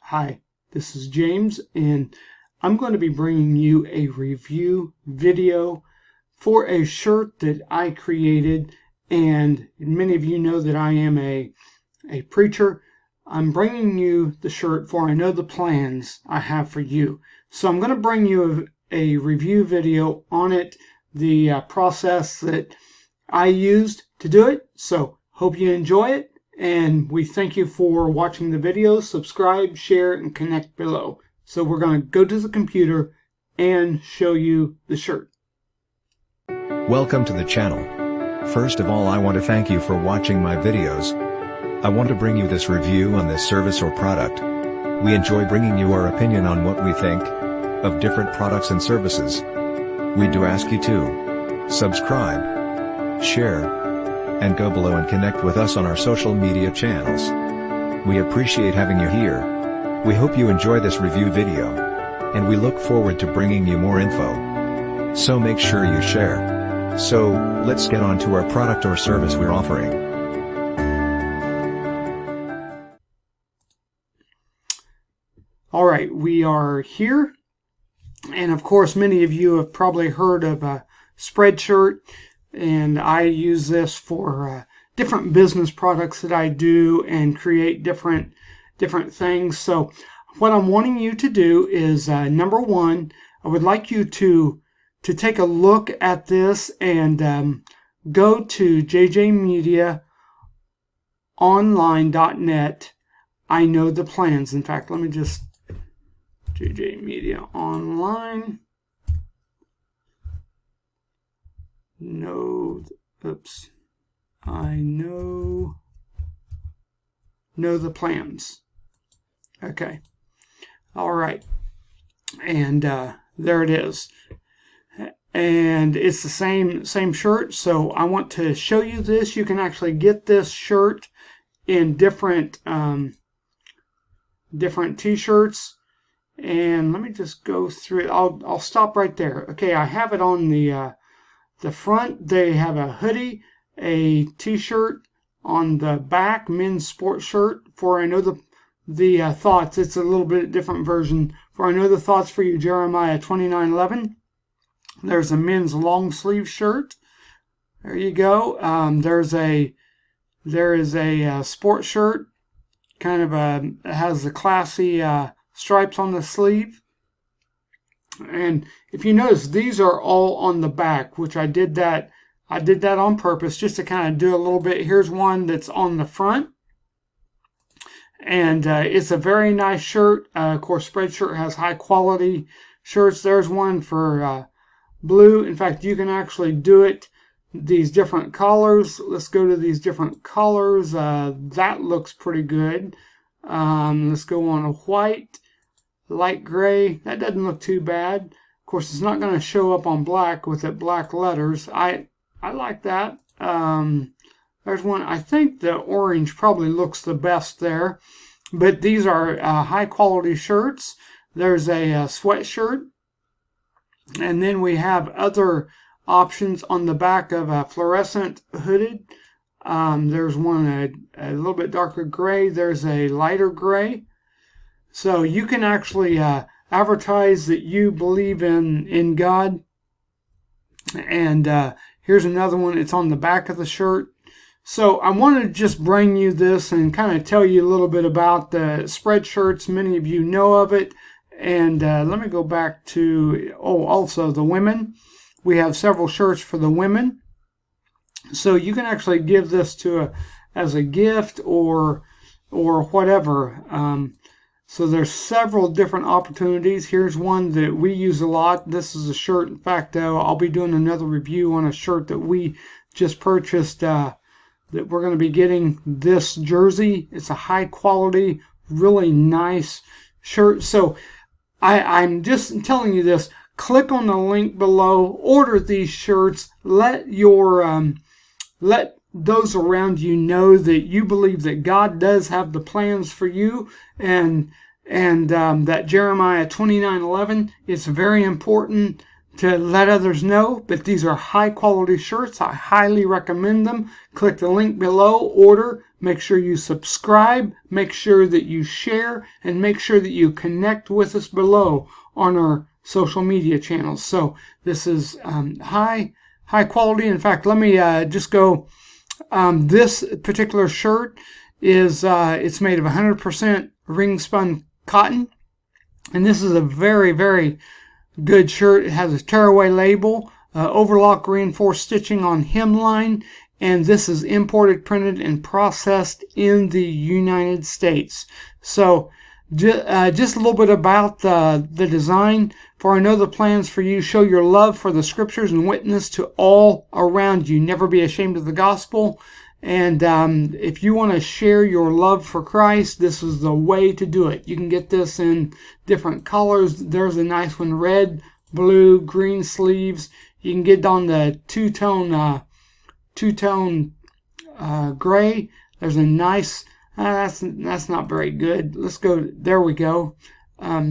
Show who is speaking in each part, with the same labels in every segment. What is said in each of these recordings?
Speaker 1: Hi, this is James, and I'm going to be bringing you a review video for a shirt that I created. And many of you know that I am a preacher. I'm bringing you the shirt for I know the plans I have for you. So I'm going to bring you a review video on it, the process that I used to do it. So hope you enjoy it. And we thank you for watching the video. Subscribe, share, and connect below. So we're going to go to the computer and show you the shirt.
Speaker 2: Welcome to the channel. First of all, I want to thank you for watching my videos. I want to bring you this review on this service or product. We enjoy bringing you our opinion on what we think of different products and services. We do ask you to subscribe, share, and go below and connect with us on our social media channels. We appreciate having you here. We hope you enjoy this review video, and we look forward to bringing you more info. So make sure you share. So, let's get on to our product or service we're offering.
Speaker 1: Alright, we are here, and of course many of you have probably heard of a Spreadshirt. And I use this for different business products that I do and create different things. So what I'm wanting you to do is, number one, I would like you to take a look at this and go to jjmediaonline.net. I know the plans. In fact, let me just JJ Media Online. I know the plans. Okay. All right. And there it is. And it's the same shirt. So I want to show you this. You can actually get this shirt in different t-shirts. And let me just go through it. I'll stop right there. Okay, I have it on the front. They have a hoodie, a t-shirt. On the back, men's sports shirt. For I know the thoughts. It's a little bit different version. For I know the thoughts for you, Jeremiah 29:11. There's a men's long sleeve shirt. There you go. There is a sports shirt. Kind of it has the classy stripes on the sleeve. And if you notice, these are all on the back, which I did that on purpose just to kind of do a little bit. Here's one that's on the front. And it's a very nice shirt. Of course, Spreadshirt has high quality shirts. There's one for blue. In fact, you can actually do it these different colors. Let's go to these different colors. That looks pretty good. Let's go on a white. Light gray, that doesn't look too bad. Of course, it's not going to show up on black with it black letters. I like that. There's one, I think the orange probably looks the best there. But these are high quality shirts. There's a sweatshirt. And then we have other options on the back of a fluorescent hooded. There's one a little bit darker gray. There's a lighter gray. So you can actually advertise that you believe in God. And here's another one. It's on the back of the shirt. So I want to just bring you this and kind of tell you a little bit about the Spreadshirts. Many of you know of it. And let me go back to, also the women. We have several shirts for the women. So you can actually give this as a gift or whatever. So there's several different opportunities. Here's one that we use a lot. This is a shirt. In fact, I'll be doing another review on a shirt that we just purchased, that we're going to be getting this jersey. It's a high quality, really nice shirt. So I'm just telling you this. Click on the link below. Order these shirts. Let those around you know that you believe that God does have the plans for you, and that Jeremiah 29:11, it's very important to let others know. But these are high quality shirts. I highly recommend them. Click the link below, order, make sure you subscribe, make sure that you share, and make sure that you connect with us below on our social media channels. So this is high quality. In fact, let me just go. This particular shirt is it's made of 100% ring spun cotton, and this is a very, very good shirt. It has a tearaway label, overlock reinforced stitching on hemline, and this is imported, printed, and processed in the United States. So just a little bit about the design. For I know the plans for you, show your love for the scriptures and witness to all around you. Never be ashamed of the gospel. And if you want to share your love for Christ, this is the way to do it. You can get this in different colors. There's a nice one, red, blue, green sleeves. You can get on the two-tone gray. There's a nice, that's not very good. Let's go, there we go.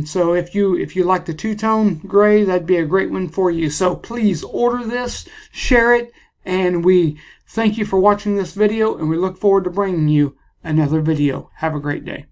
Speaker 1: So if you like the two-tone gray, that'd be a great one for you. So please order this, share it, and we thank you for watching this video, and we look forward to bringing you another video. Have a great day.